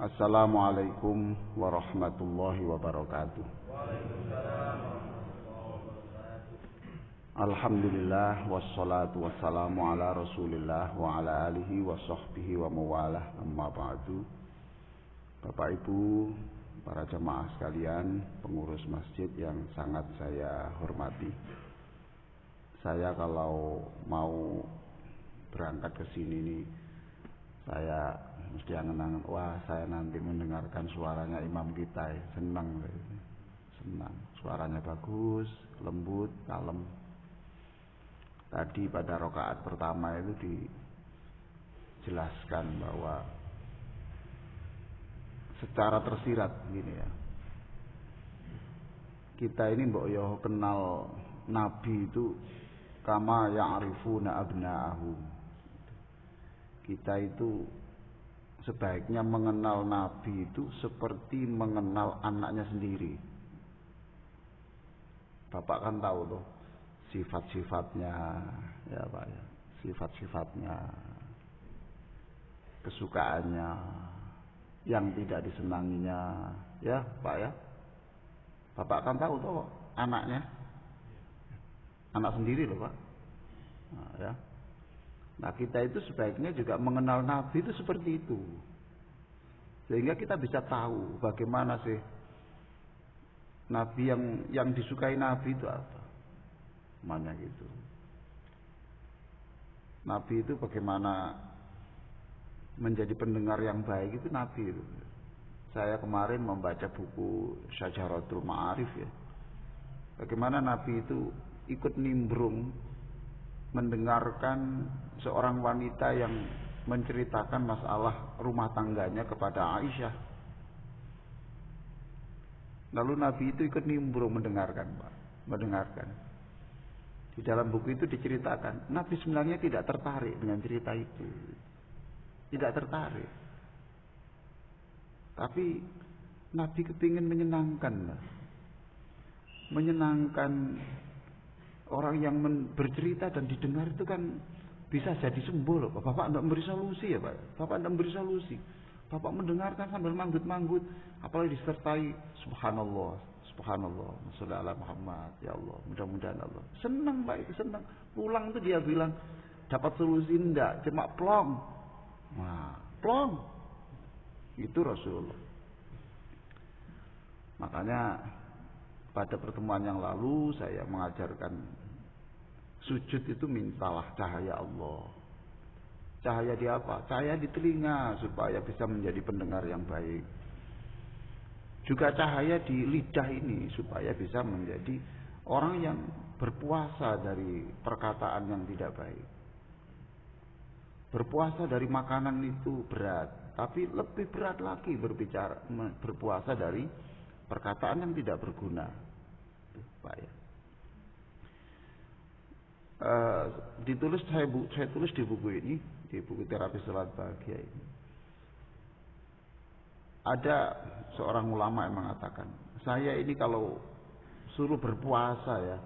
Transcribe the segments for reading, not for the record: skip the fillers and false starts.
Assalamualaikum warahmatullahi wabarakatuh. Alhamdulillah wassalatu wassalamu ala Rasulillah wa ala alihi wa sahbihi wa mawalah, amma ba'du. Bapak Ibu, para jamaah sekalian, pengurus masjid yang sangat saya hormati. Saya kalau mau berangkat ke sini nih, saya mesti angen-angen, wah saya nanti mendengarkan suaranya imam kita, senang, suaranya bagus, lembut, kalem. Tadi pada rakaat pertama itu dijelaskan bahwa secara tersirat gini ya, kita ini mbok yo kenal Nabi itu kama ya'rifuna abna'ahum. Kita itu sebaiknya mengenal Nabi itu seperti mengenal anaknya sendiri. Bapak kan tahu tuh sifat-sifatnya, ya Pak ya, sifat-sifatnya, kesukaannya, yang tidak disenanginya, ya Pak ya. Bapak kan tahu tuh anaknya, anak sendiri loh Pak. Nah, ya. Nah kita itu sebaiknya juga mengenal Nabi itu seperti itu, sehingga kita bisa tahu bagaimana sih Nabi yang disukai Nabi itu apa, mana gitu. Nabi itu bagaimana menjadi pendengar yang baik itu Nabi itu. Saya kemarin membaca buku Syajaratul Ma'arif ya, bagaimana Nabi itu ikut nimbrung mendengarkan seorang wanita yang menceritakan masalah rumah tangganya kepada Aisyah. Lalu Nabi itu ikut nimbrung mendengarkan, Pak, mendengarkan. Di dalam buku itu diceritakan, Nabi sebenarnya tidak tertarik dengan cerita itu, tidak tertarik. Tapi Nabi kepingin menyenangkan orang yang bercerita dan didengar itu kan bisa jadi sembuh loh. Bapak tidak memberi solusi ya Pak. Bapak tidak memberi solusi. Bapak mendengarkan sambil manggut-manggut. Apalagi disertai subhanallah, subhanallah, sholli ala Muhammad, ya Allah. Mudah-mudahan Allah. Senang Pak itu, senang. Pulang tuh dia bilang dapat solusi enggak, cuma plong. Nah, plong. Itu Rasulullah. Makanya pada pertemuan yang lalu saya mengajarkan sujud itu mintalah cahaya Allah. Cahaya di apa? Cahaya di telinga supaya bisa menjadi pendengar yang baik. Juga cahaya di lidah ini supaya bisa menjadi orang yang berpuasa dari perkataan yang tidak baik. Berpuasa dari makanan itu berat, tapi lebih berat lagi berpuasa dari perkataan yang tidak berguna. Pak ya. Saya tulis di buku ini, di buku Terapi Salat Bahagia ini. Ada seorang ulama yang mengatakan, saya ini kalau suruh berpuasa ya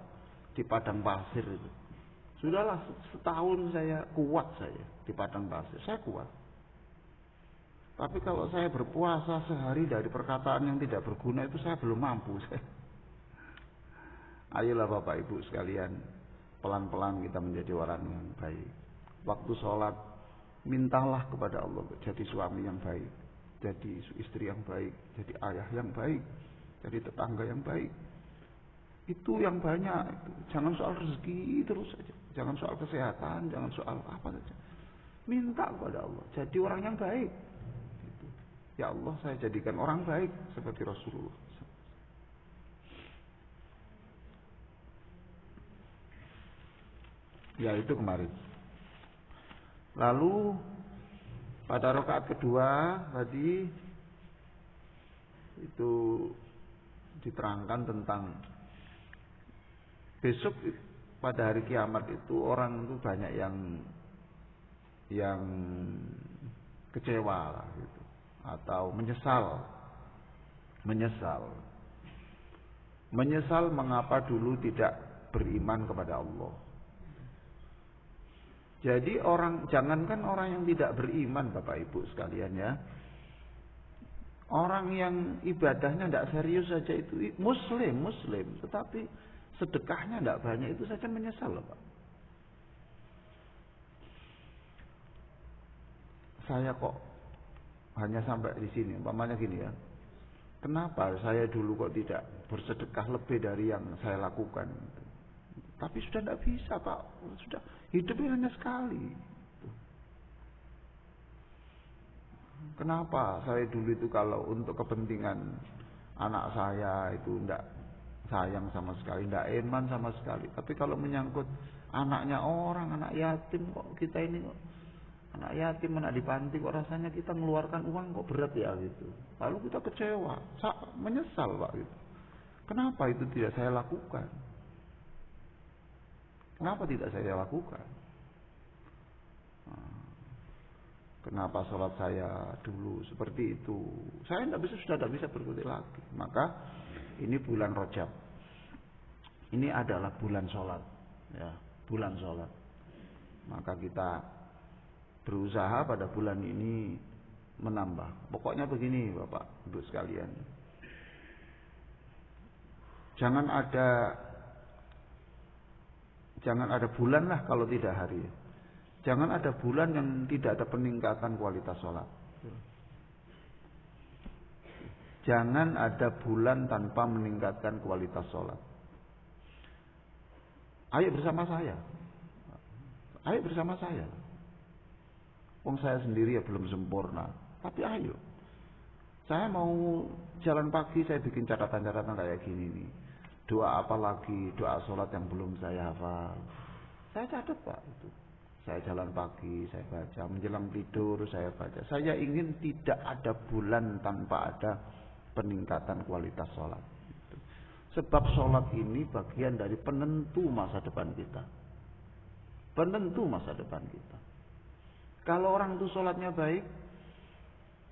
di padang pasir itu, sudahlah setahun saya kuat saya di padang pasir, saya kuat. Tapi kalau saya berpuasa sehari dari perkataan yang tidak berguna itu saya belum mampu. Ayolah Bapak Ibu sekalian, pelan-pelan kita menjadi orang yang baik. Waktu sholat, mintalah kepada Allah jadi suami yang baik, jadi istri yang baik, jadi ayah yang baik, jadi tetangga yang baik. Itu yang banyak. Jangan soal rezeki terus saja, jangan soal kesehatan, jangan soal apa saja. Minta kepada Allah, jadi orang yang baik. Ya Allah, saya jadikan orang baik seperti Rasulullah. Ya itu kemarin. Lalu pada rakaat kedua tadi itu diterangkan tentang besok pada hari kiamat itu orang itu banyak yang kecewa lah gitu, atau menyesal mengapa dulu tidak beriman kepada Allah. Jadi jangankan orang yang tidak beriman Bapak Ibu sekalian ya, Orang yang ibadahnya tidak serius saja itu muslim, tetapi sedekahnya tidak banyak, itu saja menyesal loh Pak. Saya kok hanya sampai di sini, umpamanya gini ya. Kenapa saya dulu kok tidak bersedekah lebih dari yang saya lakukan? Tapi sudah tidak bisa Pak, sudah hidupnya hanya sekali. Kenapa saya dulu itu kalau untuk kepentingan anak saya itu tidak sayang sama sekali, tidak eman sama sekali. Tapi kalau menyangkut anaknya orang, anak yatim kok kita ini kok anak yatim, anak di panti kok rasanya kita mengeluarkan uang kok berat ya gitu. Lalu kita kecewa, menyesal Pak gitu. Kenapa itu tidak saya lakukan? Kenapa tidak saya lakukan? Kenapa sholat saya dulu seperti itu? Saya sudah tidak bisa berkutik lagi. Maka ini bulan Rajab. Ini adalah bulan sholat, ya, bulan sholat. Maka kita berusaha pada bulan ini menambah. Pokoknya begini Bapak Ibu sekalian. Jangan ada bulan lah kalau tidak hari. Jangan ada bulan yang tidak ada peningkatan kualitas sholat. Jangan ada bulan tanpa meningkatkan kualitas sholat. Ayo bersama saya. Ayo bersama saya. Wong saya sendiri ya belum sempurna. Tapi ayo. Saya mau jalan pagi, saya bikin catatan-catatan kayak gini nih. Doa apa lagi? Doa sholat yang belum saya hafal. Saya catat Pak itu. Saya jalan pagi, saya baca, menjelang tidur saya baca. Saya ingin tidak ada bulan tanpa ada peningkatan kualitas sholat. Sebab sholat ini bagian dari penentu masa depan kita. Penentu masa depan kita. Kalau orang itu sholatnya baik,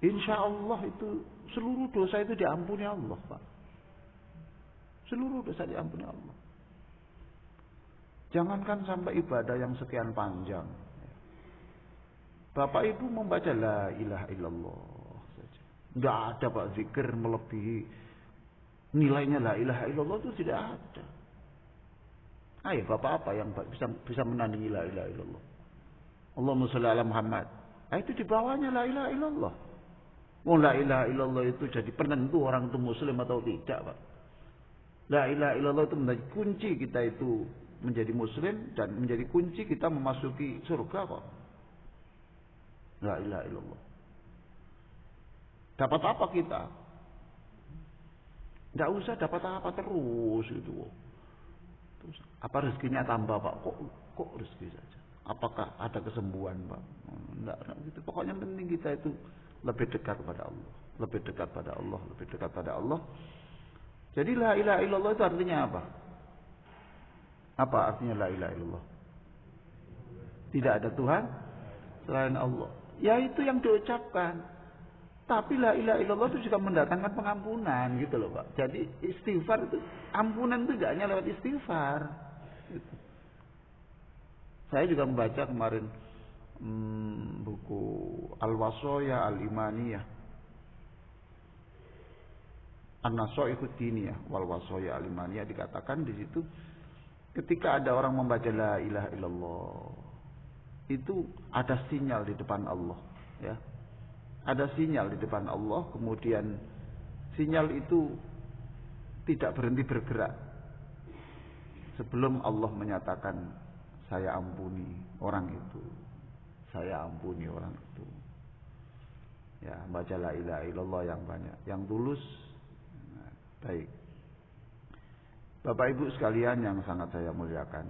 insya Allah itu seluruh dosa itu diampuni Allah Pak. Seluruh dosa diampuni Allah. Jangankan sampai ibadah yang sekian panjang. Bapak Ibu membaca la ilaha illallah saja. Enggak ada Pak zikir melebihi nilainya la ilaha illallah, itu tidak ada. Ayo Bapak apa yang bisa menandingi la ilaha illallah? Allahumma sholli ala Muhammad. Itu di bawahnya la ilaha illallah. Wong la ilaha illallah itu jadi penentu orang itu muslim atau tidak Pak. La ilaha illallah itu menjadi kunci kita itu menjadi muslim dan menjadi kunci kita memasuki surga kok. La ilaha illallah. Dapat apa kita? Tidak usah dapat apa terus itu. Terus apa rezekinya tambah Pak? Kok rezeki saja? Apakah ada kesembuhan Pak? Enggak gitu. Pokoknya penting kita itu lebih dekat kepada Allah, lebih dekat pada Allah, lebih dekat pada Allah. Jadi la ilaha illallah itu artinya apa? Apa artinya la ilaha illallah? Tidak ada Tuhan selain Allah. Ya itu yang diucapkan. Tapi la ilaha illallah itu juga mendatangkan pengampunan gitu loh Pak. Jadi istighfar itu, ampunan itu tidak hanya lewat istighfar. Gitu. Saya juga membaca kemarin buku Al-Wasaya Al-Imaniyah, An-Nasaikhud Diniyah wal Wasaya Al-Imaniyah, dikatakan di situ ketika ada orang membaca la ilaha illallah, itu ada sinyal di depan Allah, ya. Ada sinyal di depan Allah, kemudian sinyal itu tidak berhenti bergerak sebelum Allah menyatakan saya ampuni orang itu. Saya ampuni orang itu. Ya, baca la ilaha illallah yang banyak, yang tulus. Nah, baik. Bapak Ibu sekalian yang sangat saya muliakan.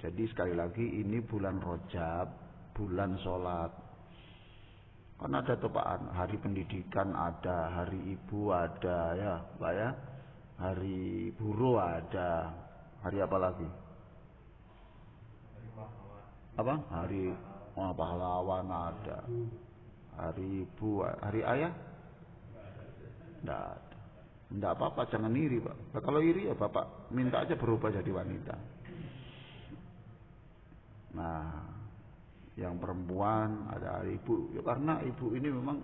Jadi sekali lagi ini bulan Rajab, bulan sholat. Kan ada tepaan, hari pendidikan ada, hari ibu ada, ya Pak ya. Hari buruh ada. Hari apa lagi? Apa? Hari pahlawan ada. Hari ibu, hari ayah? Tidak ada. Tidak apa-apa, jangan iri Pak. Kalau iri ya Bapak minta aja berubah jadi wanita. Nah, yang perempuan ada hari ibu, ya karena ibu ini memang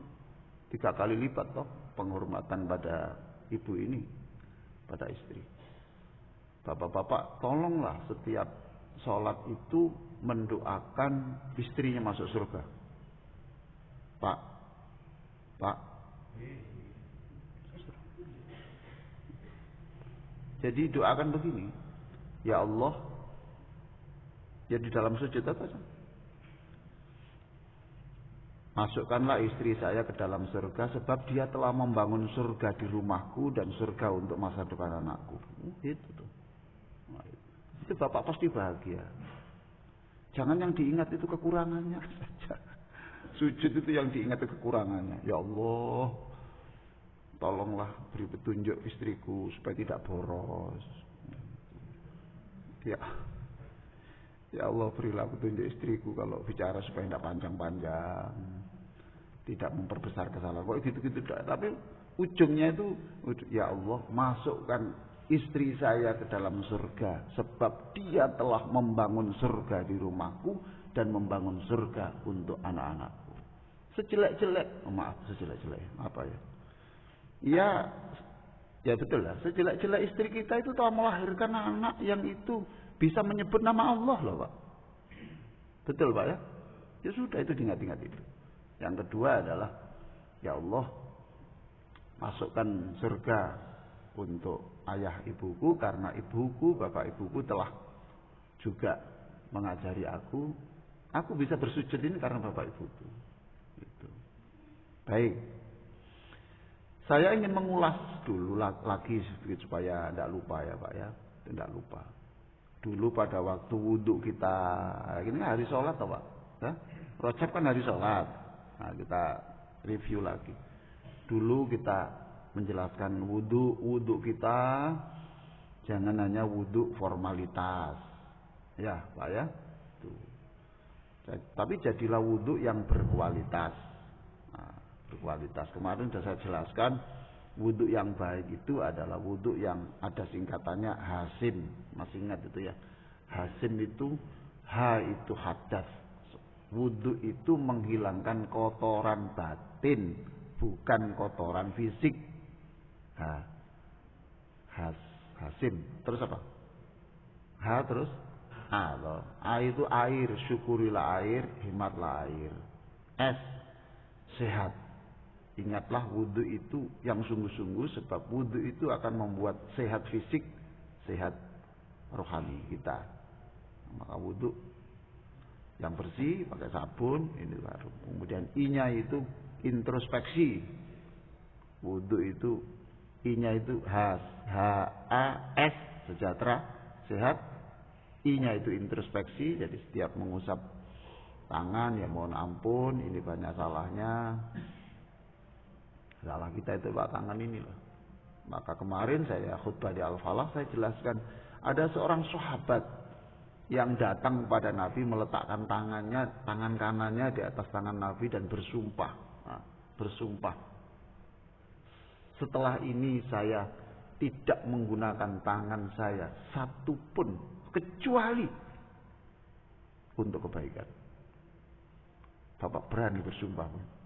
3 kali lipat toh penghormatan pada ibu ini, pada istri. Bapak-bapak, tolonglah setiap sholat itu mendoakan istrinya masuk surga. Pak. Jadi doakan begini, ya Allah, ya di dalam sujud apa sih? Masukkanlah istri saya ke dalam surga sebab dia telah membangun surga di rumahku dan surga untuk masa depan anakku. Itu tuh. Itu bapak pasti bahagia. Jangan yang diingat itu kekurangannya saja. Sujud itu yang diingat itu kekurangannya. Ya Allah, tolonglah beri petunjuk istriku supaya tidak boros. Ya Allah, berilah petunjuk istriku kalau bicara supaya tidak panjang-panjang, tidak memperbesar kesalahan. Kok gitu-gitu. Tapi ujungnya itu, ya Allah, masukkan istri saya ke dalam surga sebab dia telah membangun surga di rumahku dan membangun surga untuk anak-anakku. Sejelek-jelek, sejelek-jelek apa ya? Ya betul lah. Sejelek-jelek istri kita itu telah melahirkan anak yang itu bisa menyebut nama Allah loh, Pak. Betul, Pak ya? Ya sudah, itu diingat-ingat itu. Yang kedua adalah, ya Allah, masukkan surga untuk ayah ibuku karena ibuku, bapak ibuku telah juga mengajari aku bisa bersujud ini karena bapak ibuku. Gitu. Baik. Saya ingin mengulas dulu lagi sedikit supaya tidak lupa ya Pak ya, tidak lupa. Dulu pada waktu wudhu kita, ini hari sholat toh Pak, ya? Rajab kan hari sholat. Nah kita review lagi. Dulu kita menjelaskan wudhu kita jangan hanya wudhu formalitas, ya Pak ya. Tuh. Tapi jadilah wudhu yang berkualitas. Berkualitas. Kemarin sudah saya jelaskan, wudhu yang baik itu adalah wudhu yang ada singkatannya hasim. Masih ingat itu ya? Hasim itu, ha itu hadas. Wudhu itu menghilangkan kotoran batin, bukan kotoran fisik. Hasim. Terus apa? Ha terus A loh. A itu air, syukurilah air, hematlah air. S sehat. Ingatlah wudhu itu yang sungguh-sungguh sebab wudhu itu akan membuat sehat fisik, sehat rohani kita. Maka wudhu yang bersih pakai sabun ini baru. Kemudian I-nya itu introspeksi. Wudhu itu I-nya itu H-A-S sejahtera, sehat. I-nya itu introspeksi, jadi setiap mengusap tangan ya mohon ampun, ini banyak salahnya. Salah kita itu Pak tangan ini loh. Maka kemarin saya khutbah di Al-Falah saya jelaskan ada seorang sahabat yang datang kepada Nabi meletakkan tangan kanannya di atas tangan Nabi dan bersumpah. Nah, bersumpah. Setelah ini saya tidak menggunakan tangan saya satupun kecuali untuk kebaikan. Bapak berani bersumpah.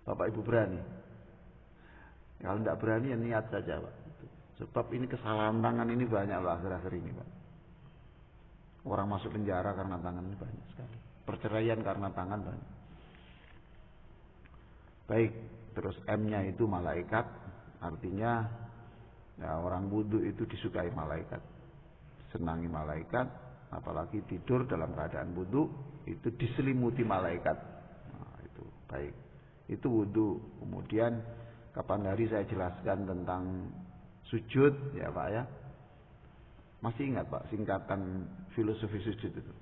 Bapak Ibu berani. Kalau tidak berani ya niat saja Pak. Sebab ini kesalahan tangan ini banyak Pak akhir-akhir ini Pak. Orang masuk penjara karena tangan ini banyak sekali. Perceraian karena tangan banyak. Baik, terus M-nya itu malaikat. Artinya ya, orang wudhu itu disukai malaikat. Senangi malaikat. Apalagi tidur dalam keadaan wudhu itu diselimuti malaikat. Nah, itu baik. Itu wudhu. Kemudian kapan hari saya jelaskan tentang sujud ya Pak ya. Masih ingat Pak singkatan filosofi sujud itu?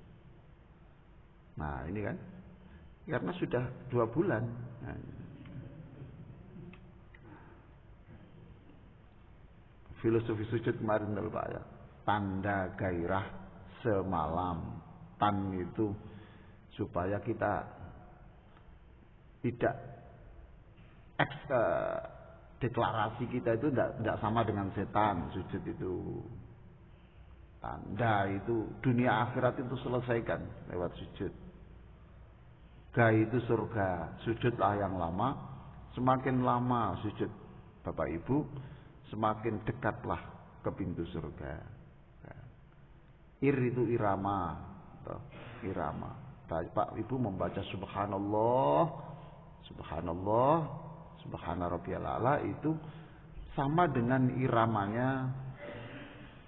Nah ini kan karena sudah 2 bulan. Nah, filosofi sujud kemarin dulu Pak ya. Tanda gairah semalam. Tan itu supaya kita tidak deklarasi kita itu tidak sama dengan setan. Sujud itu tanda itu dunia akhirat itu selesaikan lewat sujud. Ga itu surga, sujudlah yang lama semakin lama sujud Bapak Ibu, semakin dekatlah ke pintu surga. Ir itu irama, irama. Bapak Ibu membaca subhanallah, subhanallah, subhana rabbiyal a'la itu sama dengan iramanya,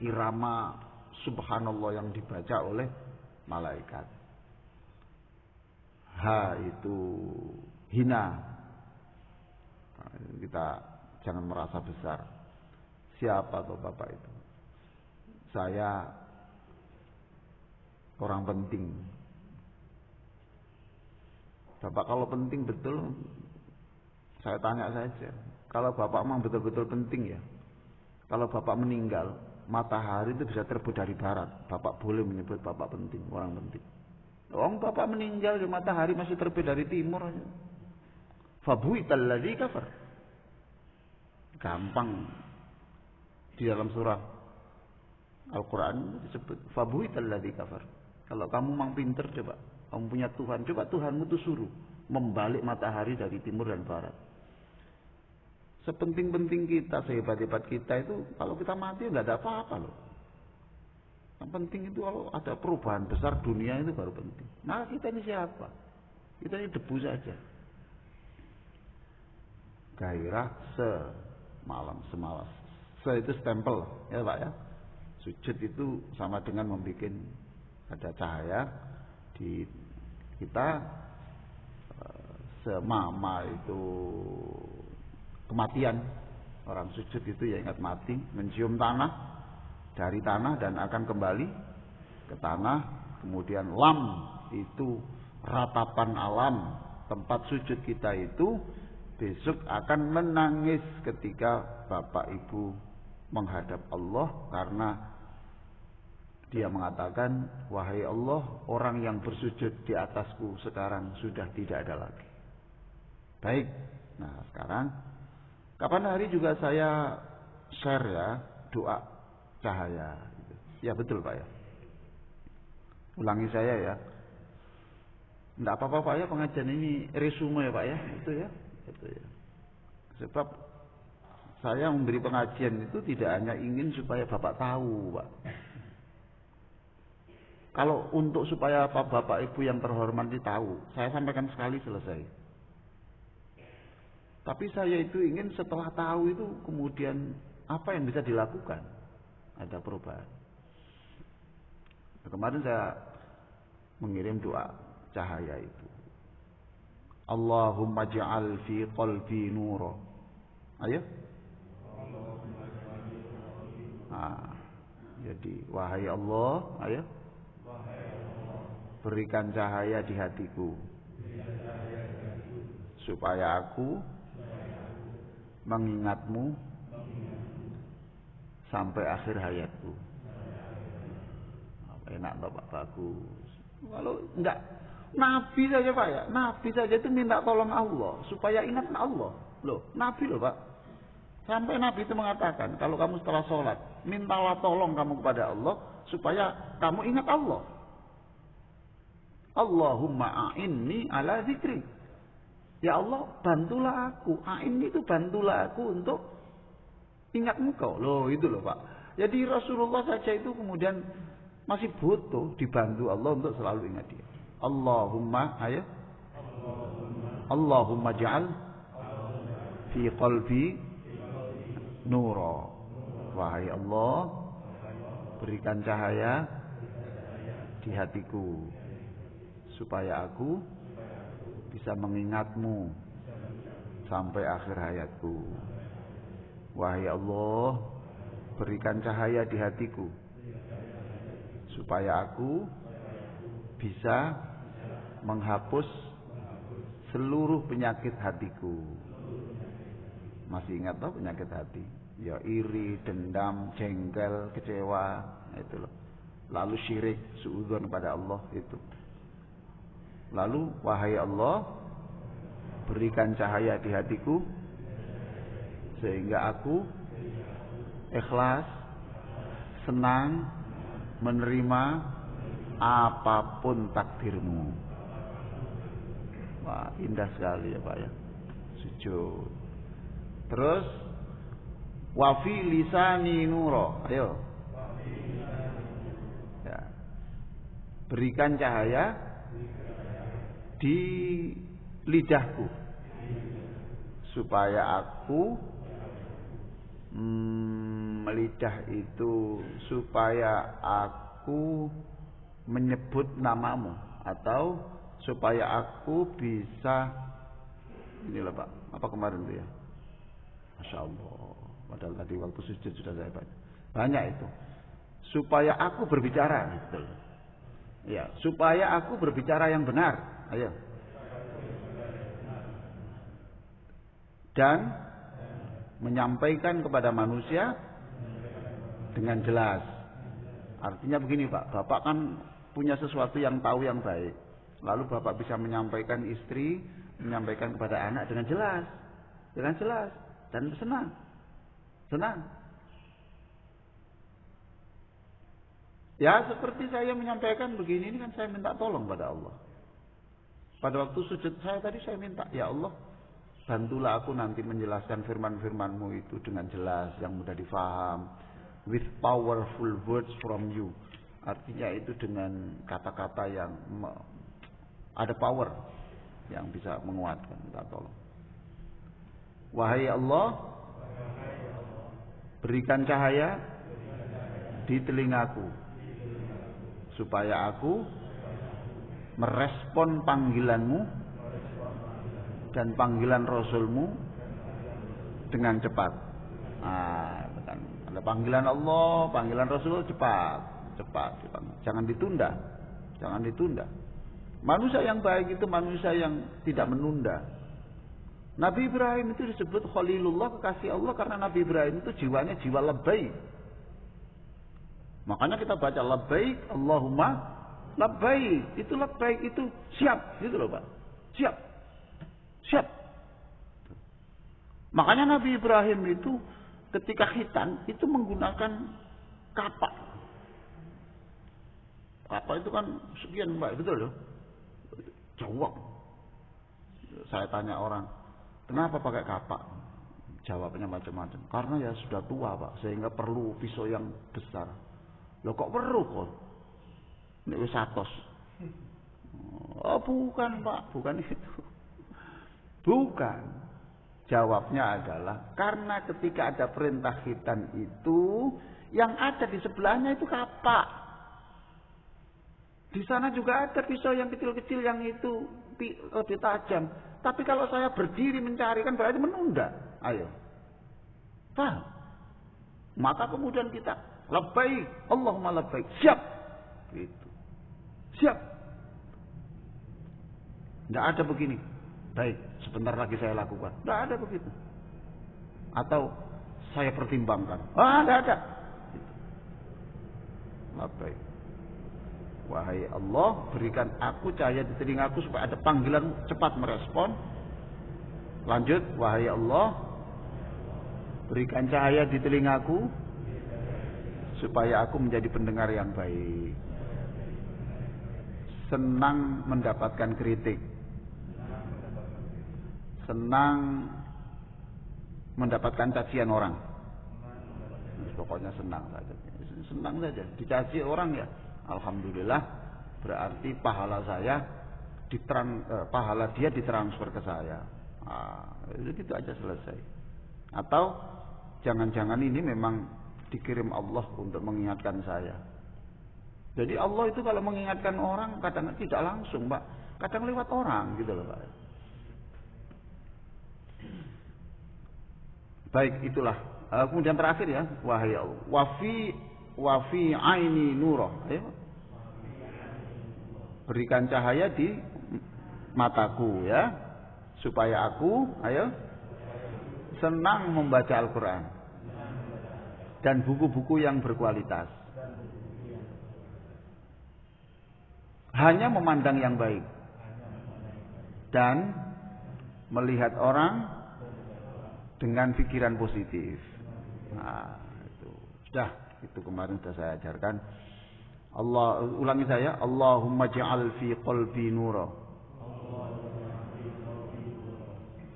irama subhanallah yang dibaca oleh malaikat. Ha itu hina. Kita jangan merasa besar. Siapa tuh Bapak itu? Saya orang penting. Bapak kalau penting betul, saya tanya saja. Kalau Bapak memang betul-betul penting ya. Kalau Bapak meninggal, matahari itu bisa terbit dari barat. Bapak boleh menyebut Bapak penting, orang penting. Bapak meninggal, matahari masih terbit dari timur aja. Fabuital ladzi kafar. Gampang. Di dalam surah Al-Quran disebut fabuital ladzi kafar. Kalau kamu memang pinter, coba kamu punya Tuhan, coba Tuhanmu tuh suruh membalik matahari dari timur dan barat. Sepenting-penting kita, sehebat-hebat kita itu, kalau kita mati nggak ada apa-apa loh. Yang penting itu kalau ada perubahan besar dunia itu baru penting. Nah kita ini siapa? Kita ini debu saja. Gairah semalam semalas. Itu stempel ya Pak ya. Sujud itu sama dengan membuat ada cahaya di kita, semama itu kematian. Orang sujud itu ya ingat mati, mencium tanah dari tanah dan akan kembali ke tanah. Kemudian lam itu ratapan alam, tempat sujud kita itu besok akan menangis ketika Bapak Ibu menghadap Allah, karena dia mengatakan, wahai Allah, orang yang bersujud di atasku sekarang sudah tidak ada lagi. Baik, nah sekarang kapan hari juga saya share ya doa cahaya. Ya betul Pak ya. Ulangi saya ya. Enggak apa-apa Pak ya, pengajian ini resume ya Pak ya. Itu ya. Itu ya. Sebab saya memberi pengajian itu tidak hanya ingin supaya Bapak tahu Pak. Kalau untuk supaya Bapak Ibu yang terhormat tahu, saya sampaikan sekali selesai. Tapi saya itu ingin setelah tahu itu kemudian apa yang bisa dilakukan, ada perubahan. Nah, kemarin saya mengirim doa cahaya itu. Allahumma ja'al fi qalbi nura. Ayo. Nah, jadi wahai Allah, ayo. Berikan cahaya di hatiku supaya aku mengingatmu sampai akhir hayatku. Enak toh Pak, bagus. Kalau enggak, Nabi saja Pak ya, Nabi saja itu minta tolong Allah supaya ingat Allah. Loh, Nabi loh Pak. Sampai Nabi itu mengatakan, kalau kamu setelah sholat, mintalah tolong kamu kepada Allah supaya kamu ingat Allah. Allahumma a'inni ala zikri. Ya Allah, bantulah aku. A'inni itu bantulah aku untuk ingat Engkau. Loh, itu loh Pak. Jadi Rasulullah saja itu kemudian masih butuh dibantu Allah untuk selalu ingat dia. Allahumma, ayo. Allahumma ja'al fi qalbi nura. Wahai Allah, berikan cahaya di hatiku supaya aku bisa mengingatmu sampai akhir hayatku. Wahai Allah, berikan cahaya di hatiku supaya aku bisa menghapus seluruh penyakit hatiku. Masih ingat toh penyakit hati? Ya iri, dendam, jengkel, kecewa, itu loh. Lalu syirik, suudzon kepada Allah itu. Lalu wahai Allah, berikan cahaya di hatiku sehingga aku ikhlas, senang menerima apapun takdirmu. Wah, indah sekali ya Pak ya. sujud. Terus wa fi lisani nuro. Ayo. Ya. Berikan cahaya di lidahku supaya aku lidah itu supaya aku menyebut namamu atau supaya aku bisa inilah Pak, apa kemarin itu ya? Masya Allah, padahal tadi waktu sujud sudah saya baca. Banyak itu. Supaya aku berbicara gitu. Ya, supaya aku berbicara yang benar. Ayo. Dan menyampaikan kepada manusia dengan jelas. Artinya begini Pak, Bapak kan punya sesuatu yang tahu yang baik. Lalu Bapak bisa menyampaikan istri, menyampaikan kepada anak dengan jelas. Dengan jelas dan senang. Senang. Ya seperti saya menyampaikan begini, ini kan saya minta tolong pada Allah. Pada waktu sujud saya tadi saya minta, ya Allah, bantulah aku nanti menjelaskan firman-firman-Mu itu dengan jelas, yang mudah difaham. With powerful words from you. Artinya itu dengan kata-kata yang ada power, yang bisa menguatkan. Minta tolong. Wahai Allah, berikan cahaya di telingaku, supaya aku merespon panggilan-Mu dan panggilan Rasul-Mu dengan cepat. Ada panggilan Allah, panggilan Rasul cepat. Jangan ditunda. Jangan ditunda. Manusia yang baik itu manusia yang tidak menunda. Nabi Ibrahim itu disebut Khalilullah, kekasih Allah, karena Nabi Ibrahim itu jiwanya jiwa labbaik. Makanya kita baca labbaik, Allahumma labbaik. Itu labbaik itu siap, gitu loh Pak. Siap. Makanya Nabi Ibrahim itu ketika khitan itu menggunakan kapak. Kapak itu kan sekian Mbak, betul loh. Jawab. Saya tanya orang, kenapa pakai kapak? Jawabnya macam-macam. Karena ya sudah tua Pak, sehingga perlu pisau yang besar. Loh kok perlu kok? Ini wis atos. Oh bukan Pak, bukan itu. Bukan. Jawabnya adalah karena ketika ada perintah khitan itu, yang ada di sebelahnya itu kapak. Di sana juga ada pisau yang kecil-kecil yang itu lebih tajam. Tapi kalau saya berdiri mencari kan berarti menunda. Ayo. Paham? Maka kemudian kita labbaik, Allahumma labbaik. Siap. Gitu. Siap. Tidak ada begini. Baik, sebentar lagi saya lakukan. Tidak ada begitu. Atau saya pertimbangkan. Tidak ada. Gitu. Labbaik. Wahai Allah, berikan aku cahaya di telingaku supaya ada panggilan cepat merespon. Lanjut, wahai Allah, berikan cahaya di telingaku supaya aku menjadi pendengar yang baik. Senang mendapatkan kritik. Senang mendapatkan cacian orang. Pokoknya senang saja. Senang saja. Dicaci orang ya, alhamdulillah, berarti pahala saya pahala dia ditransfer ke saya. Itu gitu aja selesai. Atau jangan-jangan ini memang dikirim Allah untuk mengingatkan saya. Jadi Allah itu kalau mengingatkan orang kadang tidak langsung, Pak. Kadang lewat orang gitu loh, Pak. Baik, itulah. Kemudian terakhir ya, wahai Allah, wafi aini nuro. Ayo. Berikan cahaya di mataku ya, supaya aku, ayo, senang membaca Al-Quran dan buku-buku yang berkualitas. Hanya memandang yang baik dan melihat orang dengan pikiran positif. Nah, itu sudah, itu kemarin sudah saya ajarkan. Allah, ulangi saya, Allahumma ja'al fi qalbi nura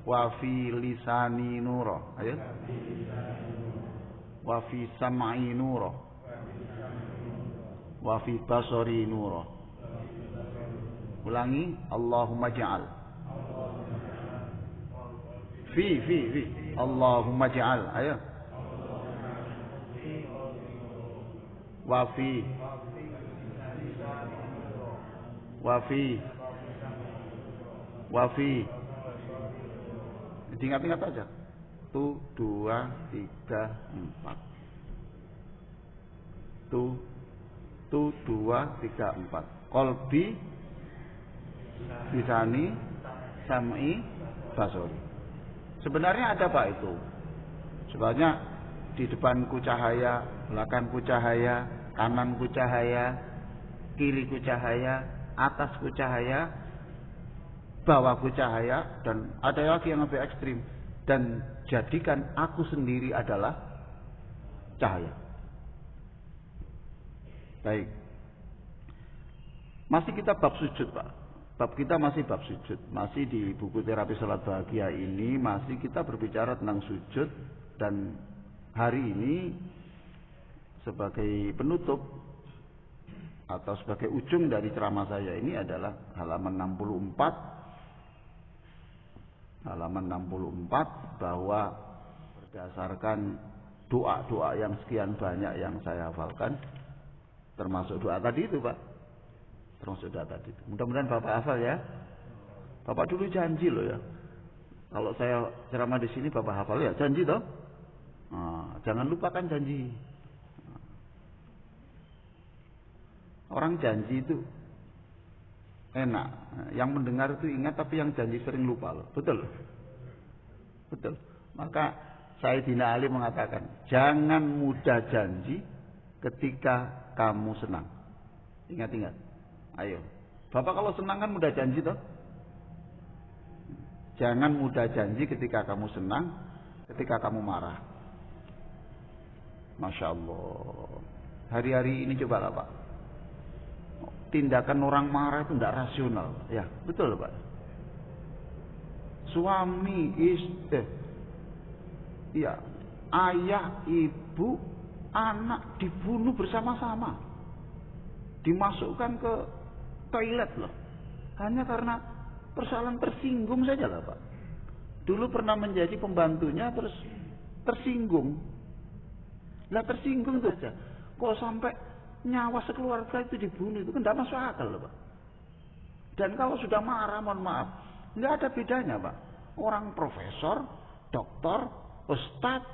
Wa fi lisani nuro. Ayo. Wa fi sam'i nuro. Wa fi basari nuro. Ulangi. Allahumma ja'al. Fi. Allahumma ja'al. Ayo. Wa fi. Ingat-ingat aja. 1, 2, 3, 4. 1, 2, 3, 4. Qalbi, lisani, sam'i, basori. Sebenarnya ada Pak itu. Sebenarnya di depanku cahaya, belakangku cahaya, kananku cahaya, kiriku cahaya, atasku cahaya, bawahku cahaya, dan ada lagi yang lebih ekstrim. Dan jadikan aku sendiri adalah cahaya. Baik. Masih kita bab sujud Pak. Bab kita masih bab sujud. Masih di buku terapi salat bahagia ini masih kita berbicara tentang sujud. Dan hari ini sebagai penutup atau sebagai ujung dari ceramah saya ini adalah halaman 64. Halaman 64 bahwa berdasarkan doa-doa yang sekian banyak yang saya hafalkan, termasuk doa tadi itu Pak, termasuk doa tadi itu. Mudah-mudahan Bapak hafal ya. Bapak dulu janji loh ya, kalau saya ceramah di sini Bapak hafal ya, janji toh. Nah, jangan lupakan janji. Orang janji itu enak, yang mendengar itu ingat, tapi yang janji sering lupa loh. Betul? Betul. Maka Sayyidina Ali mengatakan, jangan mudah janji ketika kamu senang. Ingat-ingat. Ayo. Bapak kalau senang kan mudah janji toh? Jangan mudah janji ketika kamu senang, ketika kamu marah. Masya Allah. Hari-hari ini coba lah Pak. Tindakan orang marah itu tidak rasional, ya betul Pak. Suami, istri, ya ayah, ibu, anak dibunuh bersama-sama, dimasukkan ke toilet loh, hanya karena persoalan tersinggung saja lah Pak. Dulu pernah menjadi pembantunya terus tersinggung, lah tersinggung tuh aja, kok sampai nyawa sekeluarga itu dibunuh, itu kan tidak masuk akal loh Pak. Dan kalau sudah marah, mohon maaf, nggak ada bedanya Pak. Orang profesor, doktor, ustadz,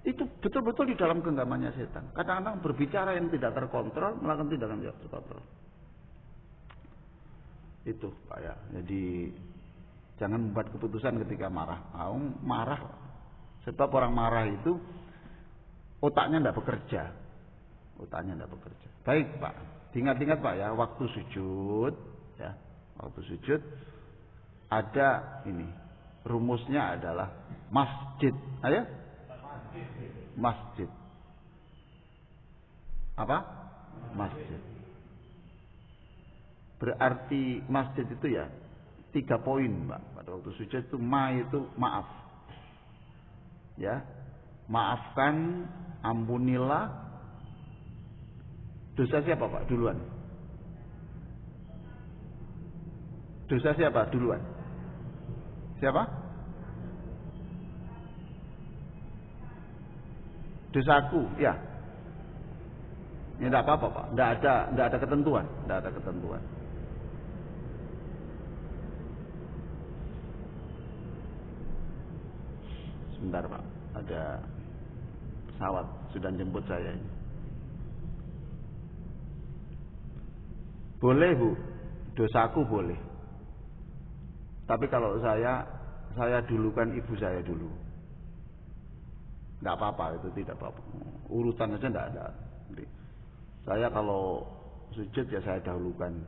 itu betul-betul di dalam genggamannya setan. Kadang-kadang berbicara yang tidak terkontrol, melakukan tindakan tidak terkontrol. Itu Pak ya. Jadi jangan membuat keputusan ketika marah. Marah, sebab orang marah itu otaknya tidak bekerja. Otaknya tidak bekerja. Baik Pak, ingat-ingat Pak ya, waktu sujud ya, waktu sujud ada ini, rumusnya adalah masjid. Ayo, masjid. Apa? Masjid. Berarti masjid itu ya 3 poin Pak. Pada waktu sujud itu itu maaf. Ya, maafkan, ampunilah. Dosa siapa Pak duluan? Dosa siapa duluan? Siapa? Dosaku, ya. Ini tidak apa-apa Pak. Tidak ada ketentuan, tidak ada ketentuan. Sebentar Pak, ada pesawat sudah jemput saya ini. Boleh Bu, dosaku boleh. Tapi kalau saya dulukan ibu saya dulu. Tidak apa-apa, itu tidak apa-apa. Urutan saja tidak ada. Saya kalau sujud ya saya dahulukan.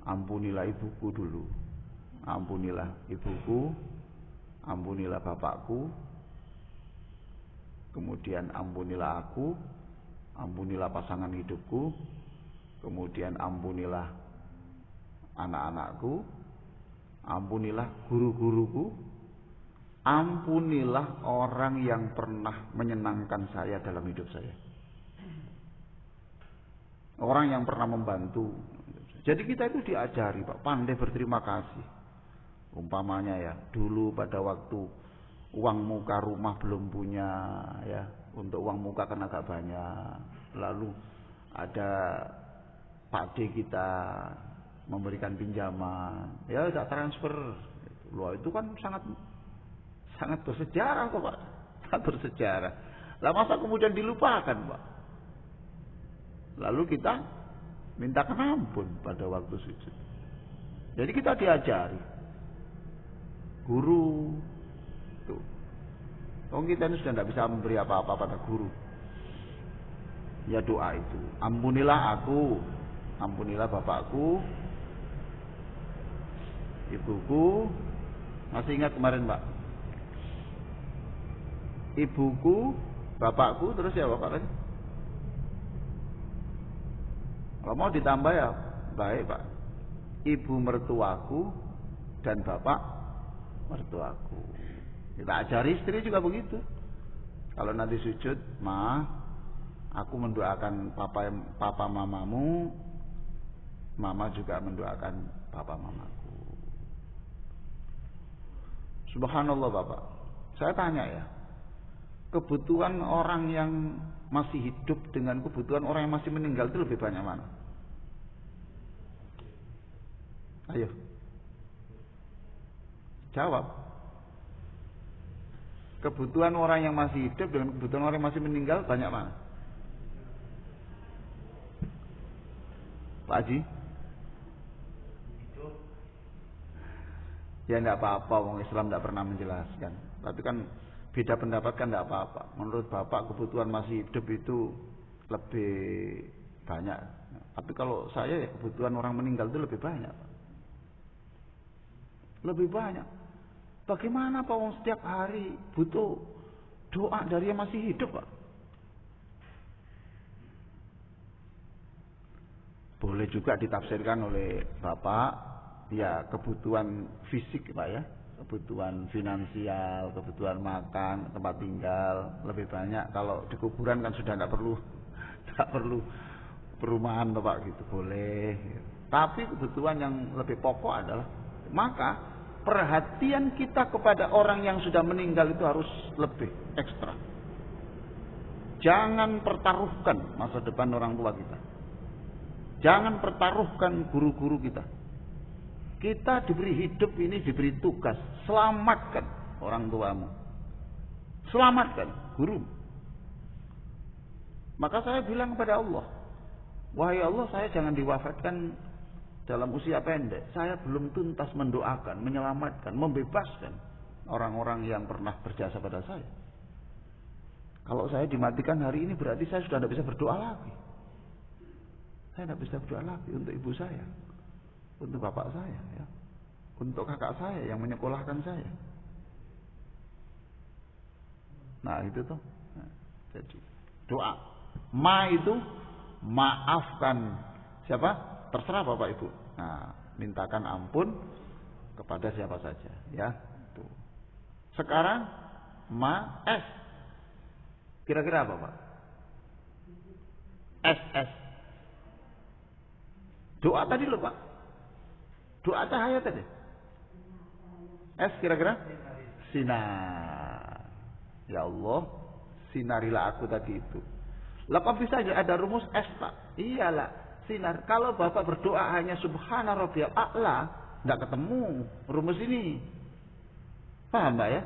Ampunilah ibuku dulu. Ampunilah ibuku. Ampunilah bapakku. Kemudian ampunilah aku. Ampunilah pasangan hidupku. Kemudian ampunilah anak-anakku, Ampunilah guru-guruku, ampunilah orang yang pernah menyenangkan saya dalam hidup saya, orang yang pernah membantu. Jadi kita itu diajari, Pak, pandai berterima kasih. Umpamanya ya, dulu pada waktu uang muka rumah belum punya, ya, untuk uang muka kan agak banyak. Lalu ada Pak D kita memberikan pinjaman, ya tak transfer. Loh, itu kan sangat bersejarah kok, Pak. Sangat bersejarah. Lah masa kemudian dilupakan, Pak? Lalu kita mintakan ampun pada waktu sujud. Jadi kita diajari. Guru tuh. Kita ini sudah tidak bisa memberi apa-apa pada guru. Ya doa itu. Ampunilah aku, ampunilah bapakku, ibuku. Masih ingat kemarin, Pak? Ibuku, bapakku, terus ya bapak lagi. Kalau mau ditambah ya baik, Pak. Ibu mertuaku dan bapak mertuaku. Kita ajari istri juga begitu. Kalau nanti sujud, Ma, aku mendoakan papa mamamu, mama juga mendoakan papa mamaku. Subhanallah, Bapak. Saya tanya ya, kebutuhan orang yang masih hidup dengan kebutuhan orang yang masih meninggal itu lebih banyak mana? Ayo, jawab. Kebutuhan orang yang masih hidup dengan kebutuhan orang yang masih meninggal banyak mana? Pak Haji? Ya enggak apa-apa, wong Islam enggak pernah menjelaskan. Tapi kan beda pendapat kan enggak apa-apa. Menurut Bapak kebutuhan masih hidup itu lebih banyak. Tapi kalau saya ya kebutuhan orang meninggal itu lebih banyak, Pak. Lebih banyak. Bagaimana Pak, wong setiap hari butuh doa dari yang masih hidup, Pak? Boleh juga ditafsirkan oleh Bapak, ya kebutuhan fisik, Pak, ya. Kebutuhan finansial, kebutuhan makan, tempat tinggal lebih banyak. Kalau di kuburan kan sudah tidak perlu perumahan, Pak, gitu. Boleh. Tapi kebutuhan yang lebih pokok adalah, maka perhatian kita kepada orang yang sudah meninggal itu harus lebih ekstra. Jangan pertaruhkan masa depan orang tua kita. Jangan pertaruhkan guru-guru kita. Kita diberi hidup ini, diberi tugas. Selamatkan orang tuamu. Selamatkan guru. Maka saya bilang kepada Allah, wahai Allah, saya jangan diwafatkan dalam usia pendek. Saya belum tuntas mendoakan, menyelamatkan, membebaskan orang-orang yang pernah berjasa pada saya. Kalau saya dimatikan hari ini berarti saya sudah tidak bisa berdoa lagi. Saya tidak bisa berdoa lagi untuk ibu saya, untuk bapak saya, ya, untuk kakak saya yang menyekolahkan saya. Nah itu tuh. Nah, jadi doa. Ma itu maafkan siapa? Terserah Bapak Ibu. Nah, mintakan ampun kepada siapa saja, ya. Tuh. Sekarang ma s. Kira-kira apa, Pak? S. Doa tadi loh, Pak. Doa cahaya tadi. S kira-kira? Sinar. Ya Allah, sinarilah aku tadi itu. Lah kok bisa aja ada rumus S, Pak? Iyalah, sinar. Kalau Bapak berdoa hanya subhana rabbiyal a'la, enggak ketemu rumus ini. Paham, Mbak, ya?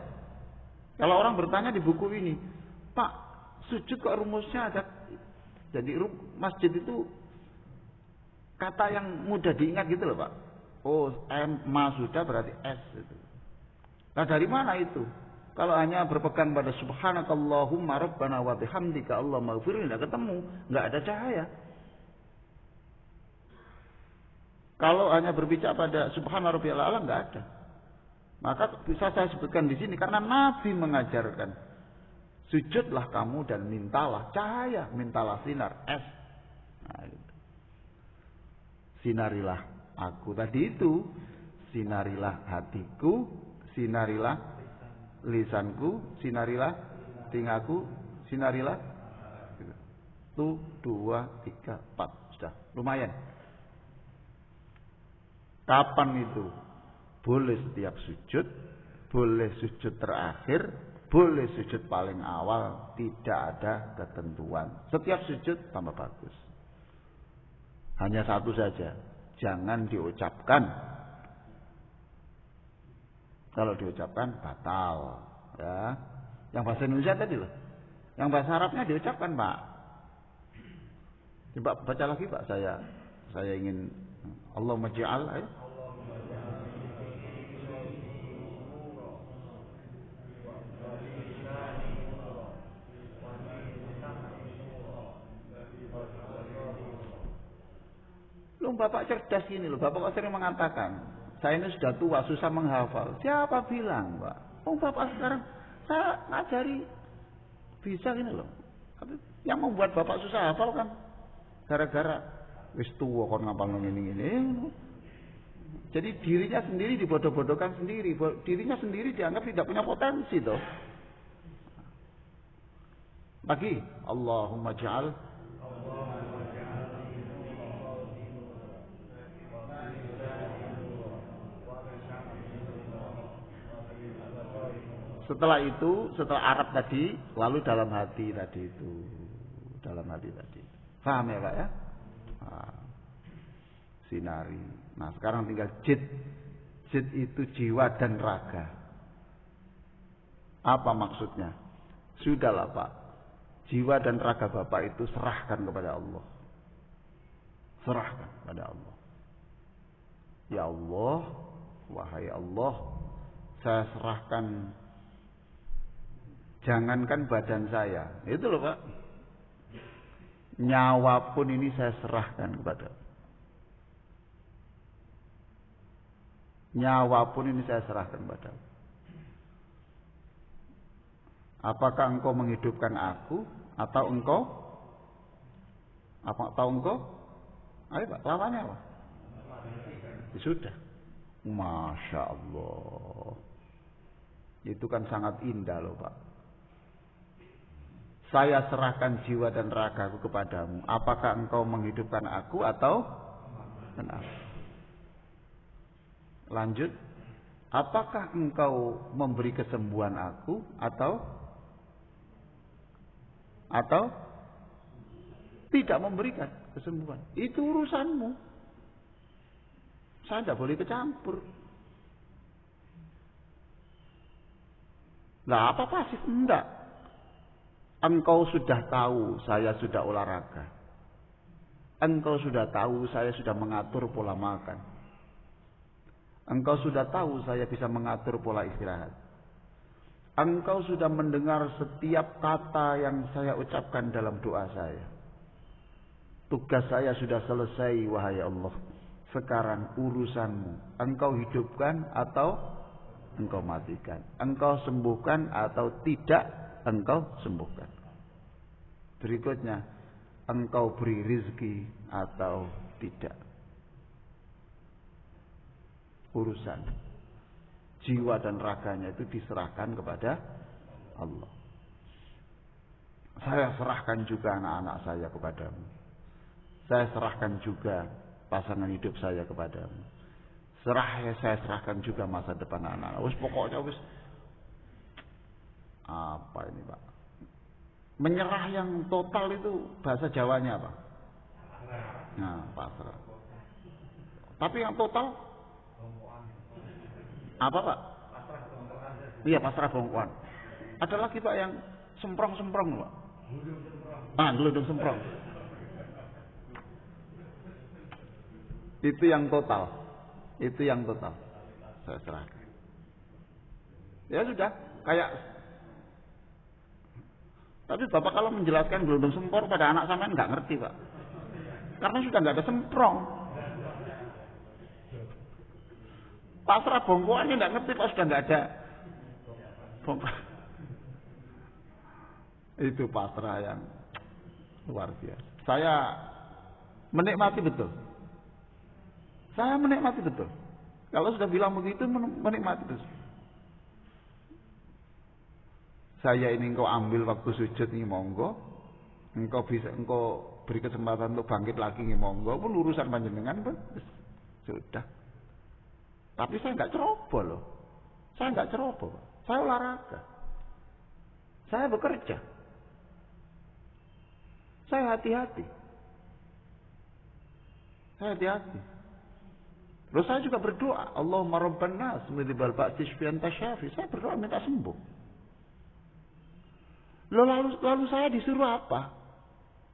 Kalau orang bertanya di buku ini, Pak, sujud kok rumusnya ada. Jadi masjid itu kata yang mudah diingat gitu loh, Pak. Oh, ma sudah berarti S itu. Nah, dari mana itu? Kalau hanya berpegang pada subhanakallahumma rabbana wa bihamdika Allahumma ighfirli, enggak ketemu, enggak ada cahaya. Kalau hanya berbicara pada subhana rabbiyal a'la enggak ada. Maka bisa saya sebutkan di sini karena Nabi mengajarkan, sujudlah kamu dan mintalah cahaya, mintalah sinar S. Nah, gitu. Sinarilah aku tadi itu sinarilah hatiku, sinarilah lisanku, sinarilah telingaku, sinarilah. 1, 2, 3, 4. Sudah, lumayan. Kapan itu? Boleh setiap sujud, boleh sujud terakhir, boleh sujud paling awal, tidak ada ketentuan. Setiap sujud tambah bagus. Hanya satu saja, jangan diucapkan. Kalau diucapkan batal, ya. Yang bahasa Indonesia tadi loh. Yang bahasa Arabnya diucapkan, Pak. Coba baca lagi, Pak. Saya ingin Allahumma ja'al, ayo. Loh, Bapak cerdas gini loh. Bapak kok sering mengatakan, saya ini sudah tua, susah menghafal. Siapa bilang, Pak? Oh, Bapak sekarang saya ngajari bisa gini loh. Tapi yang membuat Bapak susah hafal kan gara-gara wis tua kon ngapalno ngene-ngene. Jadi dirinya sendiri dibodoh-bodohkan sendiri. Dirinya sendiri dianggap tidak punya potensi toh. Lagi, Allahumma ja'al. Setelah itu, setelah Arab tadi, lalu dalam hati tadi itu. Dalam hati tadi. Paham ya, Pak ya? Nah, sinari. Nah, sekarang tinggal jid. Jid itu jiwa dan raga. Apa maksudnya? Sudahlah, Pak. Jiwa dan raga Bapak itu serahkan kepada Allah. Serahkan kepada Allah. Ya Allah, wahai Allah, saya serahkan. Jangankan badan saya, itu loh Pak. Nyawa pun ini saya serahkan kepada. Nyawa pun ini saya serahkan kepada. Apakah engkau menghidupkan aku atau engkau? Atau engkau? Ayo Pak, lawannya apa? Sudah. Masya Allah. Itu kan sangat indah loh Pak. Saya serahkan jiwa dan ragaku kepadamu. Apakah engkau menghidupkan aku atau kenapa? Lanjut. Apakah engkau memberi kesembuhan aku atau tidak memberikan kesembuhan? Itu urusanmu. Saya tidak boleh kecampur. Lah apa pasif? Enggak. Engkau sudah tahu saya sudah olahraga. Engkau sudah tahu saya sudah mengatur pola makan. Engkau sudah tahu saya bisa mengatur pola istirahat. Engkau sudah mendengar setiap kata yang saya ucapkan dalam doa saya. Tugas saya sudah selesai, wahai Allah. Sekarang urusanmu. Engkau hidupkan atau engkau matikan. Engkau sembuhkan atau tidak engkau sembuhkan. Berikutnya, engkau beri rizki atau tidak. Urusan jiwa dan raganya itu diserahkan kepada Allah. Saya serahkan juga anak-anak saya kepadamu. Saya serahkan juga pasangan hidup saya kepadamu. Saya serahkan juga masa depan anak-anak. Pokoknya apa ini Pak? Menyerah yang total itu bahasa Jawanya apa? Nah, pasrah. Tapi yang total apa Pak? Iya, pasrah bongkoan. Ada lagi Pak yang semprong-semprong Pak. Gelundung semprong. Itu yang total. Itu yang total. Saya serahkan. Ya sudah, kayak. Tapi Bapak kalau menjelaskan gelundung sempor pada anak sampean nggak ngerti Pak. Karena sudah nggak ada semprong. Pasrah bongkoannya nggak ngerti Pak, sudah nggak ada. Itu pasrah yang luar biasa. Saya menikmati betul. Kalau sudah bilang begitu menikmati terus. Saya ini engkau ambil waktu sujud nih monggo. Engkau beri kesempatan untuk bangkit lagi nih monggo. Pun urusan panjenengan pun sudah. Tapi saya nggak ceroboh loh. Saya nggak ceroboh. Saya olahraga. Saya bekerja. Saya hati-hati. Saya hati-hati. Lalu saya juga berdoa, Allahumma rabban nas midhibal ba'si syfi'an tasyafi. Saya berdoa minta sembuh. Lalu saya disuruh apa?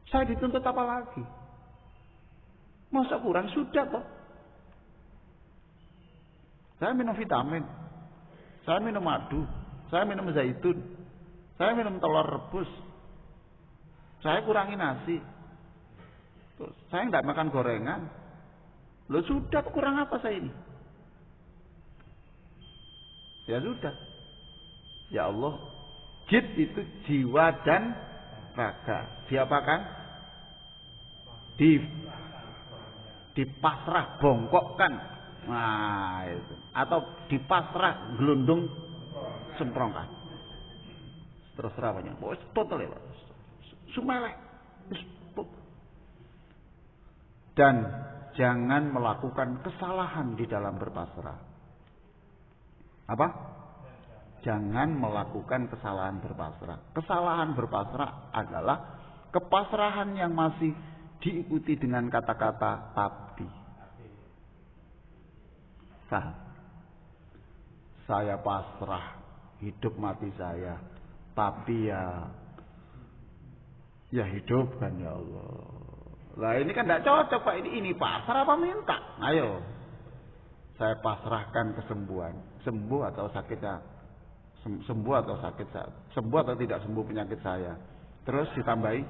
Saya dituntut apa lagi? Masa kurang? Sudah toh. Saya minum vitamin. Saya minum madu. Saya minum zaitun. Saya minum telur rebus. Saya kurangi nasi. Terus, saya tidak makan gorengan. Loh sudah, kurang apa saya ini? Ya sudah. Ya Allah, jid itu jiwa dan raga. Diapakan? Dipasrah bongkokkan. Nah, itu. Atau dipasrah gelundung semprongkan. Terserah banyak. Oh, total ya, Pak. Sumelek. Dan jangan melakukan kesalahan di dalam berpasrah. Apa? Jangan melakukan kesalahan berpasrah. Kesalahan berpasrah adalah kepasrahan yang masih diikuti dengan kata-kata tapi. Saya pasrah hidup mati saya, tapi ya hidup kan ya Allah. Lah ini kan tidak cocok Pak, ini pasrah apa minta? Ayo, saya pasrahkan kesembuhan, sembuh atau sakitnya, sembuh atau sakit, sembuh atau tidak sembuh penyakit saya. Terus ditambahi,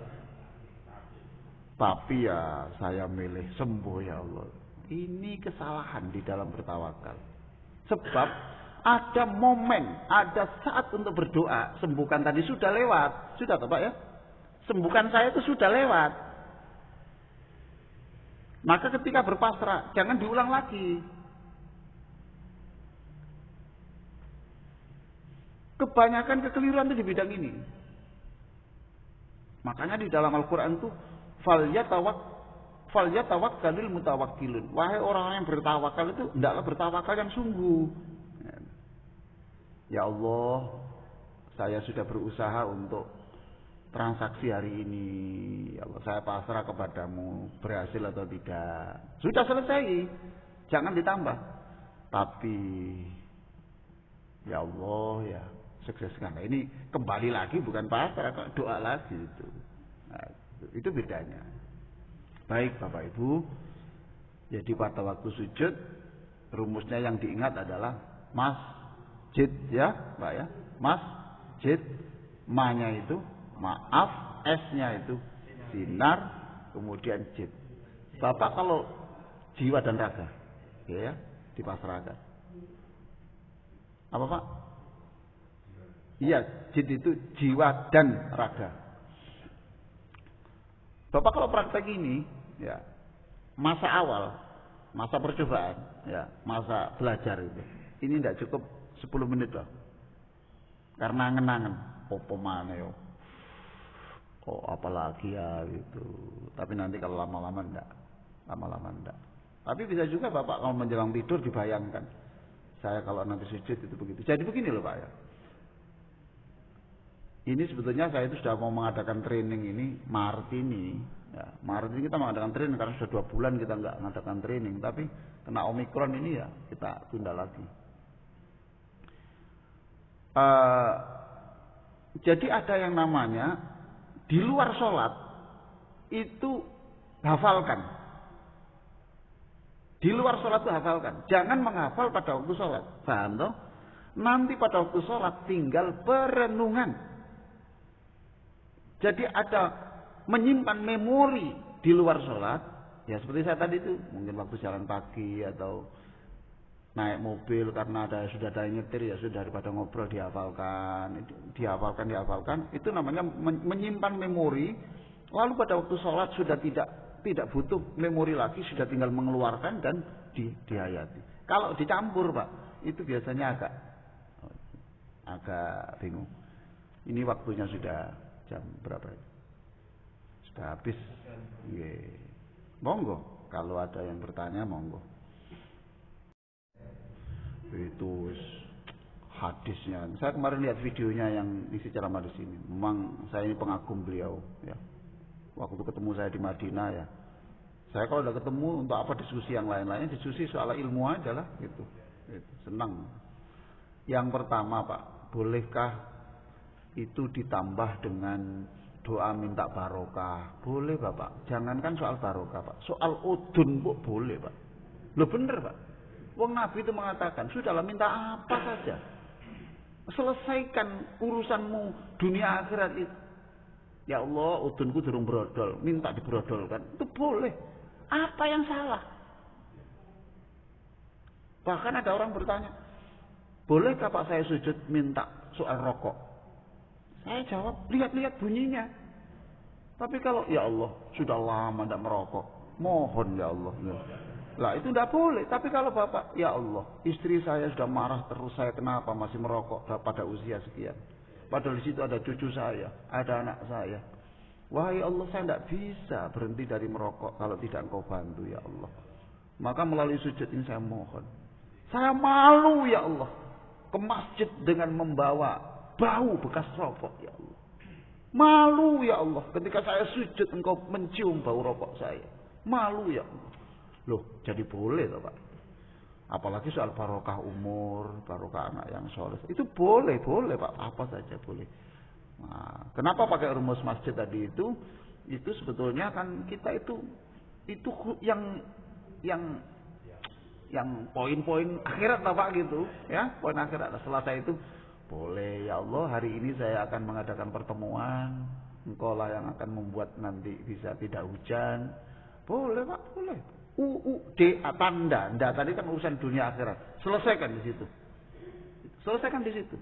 tapi ya saya milih sembuh ya Allah. Ini kesalahan di dalam bertawakal. Sebab ada momen, ada saat untuk berdoa, sembuhkan tadi sudah lewat, sudah Pak ya? Sembuhkan saya itu sudah lewat. Maka ketika berpasrah, jangan diulang lagi. Kebanyakan kekeliruan itu di bidang ini. Makanya di dalam Al-Quran itu falyatawakkalul mutawakkilun. Wahai orang yang bertawakal itu hendaklah bertawakal yang sungguh. Ya Allah, saya sudah berusaha untuk transaksi hari ini. Ya Allah, saya pasrah kepadamu, berhasil atau tidak. Sudah selesai, jangan ditambah. Tapi ya Allah ya sukseskan. Nah, ini kembali lagi bukan pasrah, doa lagi itu. Nah, itu bedanya. Baik Bapak Ibu, jadi pada waktu sujud rumusnya yang diingat adalah masjid ya Pak ya. Masjid, ma-nya itu maaf, S-nya itu sinar, kemudian jid. Bapak kalau jiwa dan raga, ya, dipasrahkan. Apa Pak? Iya, jid itu jiwa dan raga. Bapak kalau praktek ini, ya, masa awal, masa percobaan, ya, masa belajar itu, ini tidak cukup 10 menit loh. Karena angen-angen, opo mana yo. Oh apalagi ya gitu. Tapi nanti kalau lama-lama enggak. Tapi bisa juga Bapak kalau menjelang tidur dibayangkan. Saya kalau nanti sujud itu begitu. Jadi begini loh Pak ya. Ini sebetulnya saya itu sudah mau mengadakan training ini Maret ini. Ya, Maret ini kita mengadakan training karena sudah 2 bulan kita enggak mengadakan training. Tapi kena Omikron ini ya kita tunda lagi. Jadi ada yang namanya di luar sholat itu hafalkan. Di luar sholat itu hafalkan. Jangan menghafal pada waktu sholat. Paham toh? Nanti pada waktu sholat tinggal perenungan. Jadi ada menyimpan memori di luar sholat. Ya seperti saya tadi itu. Mungkin waktu jalan pagi atau naik mobil karena sudah ada yang nyetir ya sudah, daripada ngobrol dihafalkan. Itu namanya menyimpan memori. Lalu pada waktu sholat sudah tidak butuh memori lagi, sudah tinggal mengeluarkan dan dihayati. Kalau dicampur Pak, itu biasanya agak bingung. Ini waktunya sudah jam berapa? Sudah habis. Ye. Monggo, kalau ada yang bertanya monggo. Itu hadisnya. Saya kemarin lihat videonya yang isi ceramah di sini. Memang saya ini pengagum beliau ya. Waktu ketemu saya di Madinah ya. Saya kalau udah ketemu untuk apa diskusi yang lain-lainnya, diskusi soal ilmu aja lah gitu. Senang. Yang pertama Pak, bolehkah itu ditambah dengan doa minta barokah? Boleh Bapak. Jangankan soal barokah Pak, soal udun kok boleh Pak. Loh bener Pak. Wong Nabi itu mengatakan, sudahlah minta apa saja. Selesaikan urusanmu dunia akhirat itu. Ya Allah, udunku durung brodol, minta dibrodolkan. Itu boleh. Apa yang salah? Bahkan ada orang bertanya, bolehkah Pak saya sujud minta soal rokok? Saya jawab, lihat-lihat bunyinya. Tapi kalau, ya Allah, sudah lama tidak merokok. Mohon ya Allah. Lah itu tidak boleh. Tapi kalau Bapak, ya Allah, istri saya sudah marah terus, saya kenapa masih merokok pada usia sekian. Padahal di situ ada cucu saya, ada anak saya. Wahai Allah, saya tidak bisa berhenti dari merokok kalau tidak Engkau bantu ya Allah. Maka melalui sujud ini saya mohon. Saya malu ya Allah ke masjid dengan membawa bau bekas rokok ya Allah. Malu ya Allah ketika saya sujud Engkau mencium bau rokok saya. Malu ya Allah. Loh, jadi boleh toh Pak. Apalagi soal barokah umur, barokah anak yang soleh. Itu boleh Pak. Apa saja boleh. Nah, kenapa pakai rumus masjid tadi itu? Itu sebetulnya kan kita itu yang poin-poin akhirat Pak gitu, ya, poin akhirat. Selesai itu boleh ya Allah, hari ini saya akan mengadakan pertemuan. Engkau lah yang akan membuat nanti bisa tidak hujan. Boleh Pak, boleh. Tanda tadi kan urusan dunia akhirat. Selesaikan di situ. Selesaikan di situ.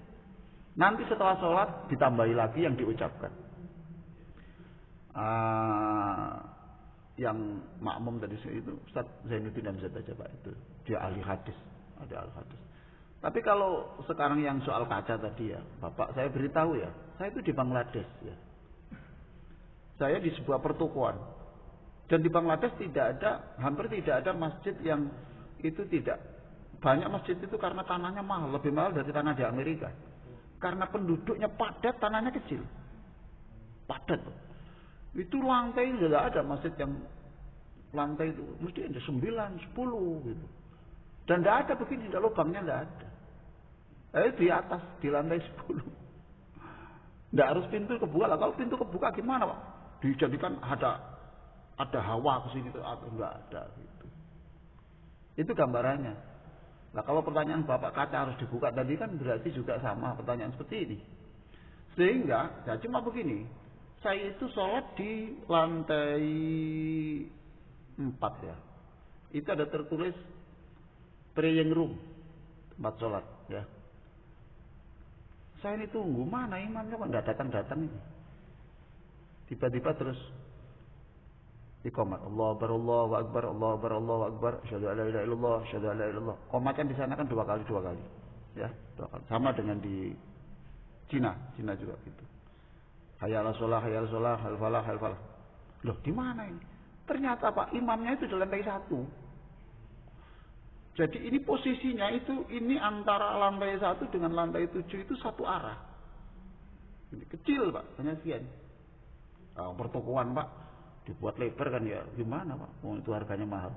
Nanti setelah sholat ditambahi lagi yang diucapkan. Yang makmum tadi itu Ustaz Zainuddin dan Zat aja Pak itu. Dia ahli hadis, ada ahli hadis. Tapi kalau sekarang yang soal kaca tadi ya, Bapak saya beritahu ya, saya itu di Bangladesh ya. Saya di sebuah pertokoan. Dan di Bangladesh hampir tidak ada masjid yang itu tidak. Banyak masjid itu karena tanahnya mahal, lebih mahal dari tanah di Amerika. Karena penduduknya padat, tanahnya kecil. Padat. Itu lantai tidak ada masjid yang lantai itu. Mesti ada 9, 10 gitu. Dan tidak ada begini, tidak lubangnya tidak ada. Di atas, di lantai 10. Tidak harus pintu kebuka lah. Kalau pintu kebuka gimana Pak? Dijadikan ada hawa ke sini atau enggak ada gitu. Itu gambarannya. Nah kalau pertanyaan Bapak kaca harus dibuka tadi kan berarti juga sama pertanyaan seperti ini. Sehingga ya cuma begini. Saya itu sholat di lantai 4 ya. Itu ada tertulis praying room, tempat sholat ya. Saya ini tunggu mana imamnya kok enggak datang-datang ini. Tiba-tiba terus iqamat Allahu akbar Allahu akbar asyhadu an la ilaha illallah asyhadu an la ilaha illallah. Qomatnya di sana kan dua kali ya, 2 kali. Sama dengan di Cina juga gitu. Hayya 'alas shalah hayya 'alas shalah hal falah. Loh di mana ini? Ternyata Pak imamnya itu di lantai 1. Jadi ini posisinya ini antara lantai 1 dengan lantai 7 itu satu arah. Ini kecil Pak, hanya sekian. Pertokoan Pak dibuat lebar kan ya, gimana Pak? Itu harganya mahal.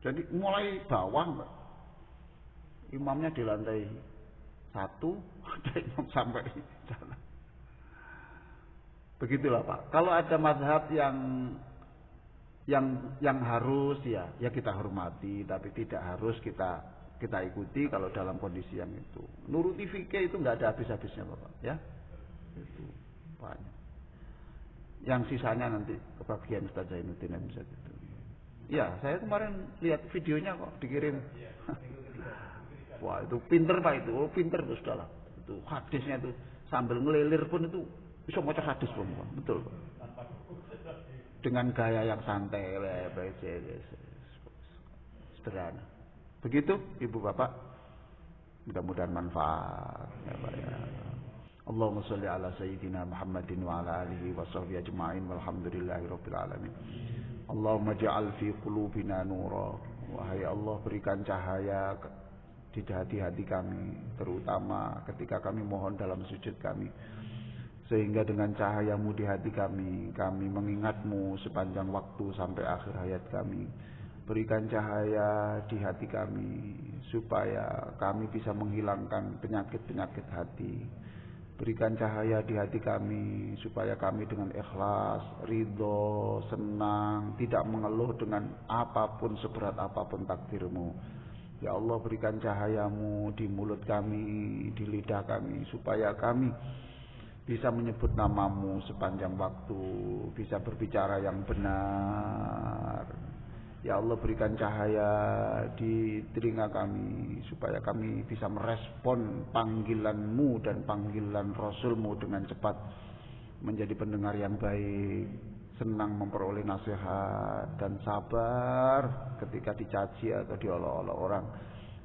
Jadi mulai bawah Pak. Imamnya di lantai 1, ada imam sampai di sana. Begitulah Pak. Kalau ada mazhab yang harus ya kita hormati, tapi tidak harus kita ikuti kalau dalam kondisi yang itu. Nuruti fikih itu nggak ada habis-habisnya Bapak, ya. Itu banyak. Yang sisanya nanti kebagian Ustaz Zainuddin yang bisa gitu. Ya, saya kemarin lihat videonya kok dikirim. Wah, itu pinter Pak itu. Pinter tuh sudahlah. Itu hadisnya itu sambil ngelilir pun itu bisa maca hadis pun, Pak. Betul, Pak. Dengan gaya yang santai, sederhana. Begitu Ibu Bapak, mudah-mudahan manfaat ya Pak ya. Allahumma sholli ala sayyidina Muhammadin wa ala alihi wa sahbihi ajma'in walhamdulillahi rabbil alamin. Allahumma ja'al fi qulubina nura. Wahai Allah, berikan cahaya di hati-hati kami, terutama ketika kami mohon dalam sujud kami, sehingga dengan cahayamu di hati kami mengingatmu sepanjang waktu sampai akhir hayat kami. Berikan cahaya di hati kami supaya kami bisa menghilangkan penyakit-penyakit hati. Berikan cahaya di hati kami supaya kami dengan ikhlas, ridho, senang, tidak mengeluh dengan apapun seberat apapun takdirmu. Ya Allah, berikan cahayamu di mulut kami, di lidah kami, supaya kami bisa menyebut namamu sepanjang waktu, bisa berbicara yang benar. Ya Allah, berikan cahaya di telinga kami supaya kami bisa merespon panggilanmu dan panggilan Rasulmu dengan cepat, menjadi pendengar yang baik, senang memperoleh nasihat, dan sabar ketika dicaci atau diolok-olok orang.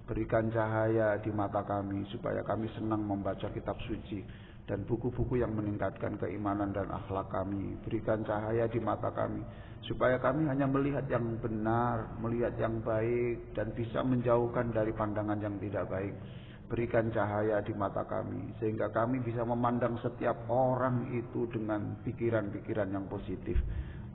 Berikan cahaya di mata kami supaya kami senang membaca kitab suci dan buku-buku yang meningkatkan keimanan dan akhlak kami. Berikan cahaya di mata kami supaya kami hanya melihat yang benar, melihat yang baik, dan bisa menjauhkan dari pandangan yang tidak baik. Berikan cahaya di mata kami sehingga kami bisa memandang setiap orang itu dengan pikiran-pikiran yang positif.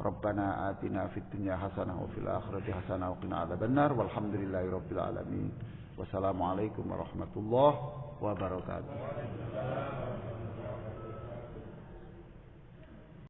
Rabbana atina fid dunya hasanah wa fil akhirati hasanah wa qina adzabannar walhamdulillahirabbil alamin. Wassalamualaikum warahmatullahi wabarakatuh.